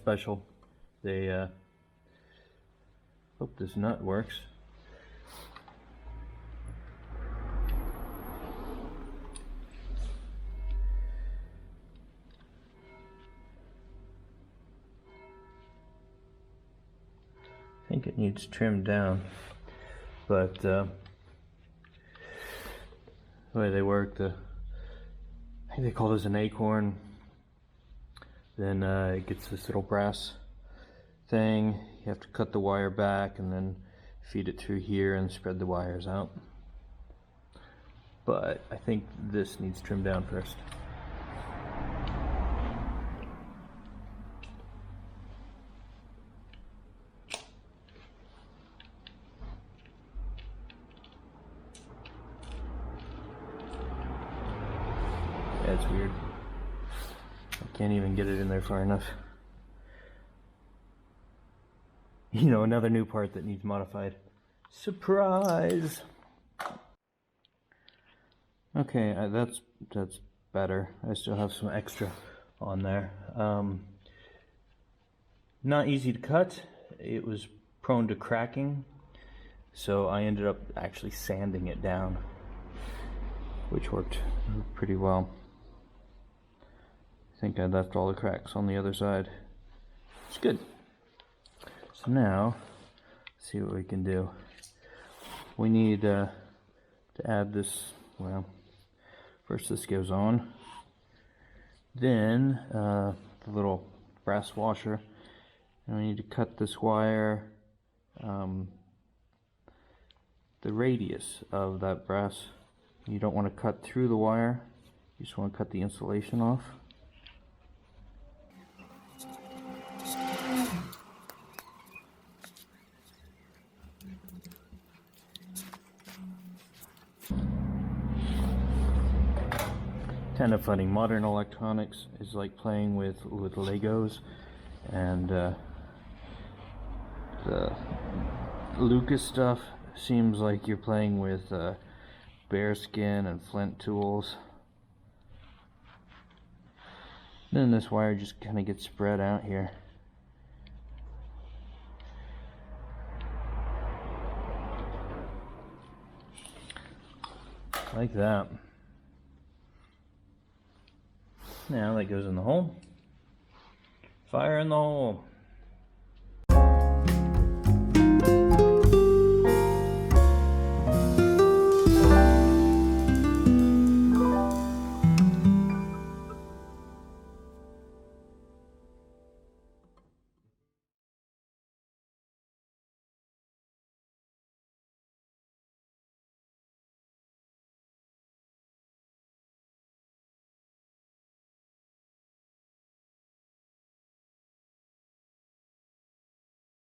special. They hope this nut works. I think it needs trimmed down, but the way they work, I think they call this an acorn. Then it gets this little brass thing. You have to cut the wire back and then feed it through here and spread the wires out. But I think this needs trimmed down first. Yeah, it's weird. I can't even get it in there far enough. You know, another new part that needs modified. Surprise! Okay, that's better. I still have some extra on there. Not easy to cut. It was prone to cracking, so I ended up actually sanding it down, which worked pretty well. I think I left all the cracks on the other side. It's good. So now, let's see what we can do. We need to add this, well, first this goes on. Then the little brass washer. And we need to cut this wire, the radius of that brass. You don't want to cut through the wire. You just want to cut the insulation off. Kind of funny. Modern electronics is like playing with Legos, and the Lucas stuff seems like you're playing with bearskin and flint tools. Then this wire just kind of gets spread out here. Like that. Now that goes in the hole. Fire in the hole.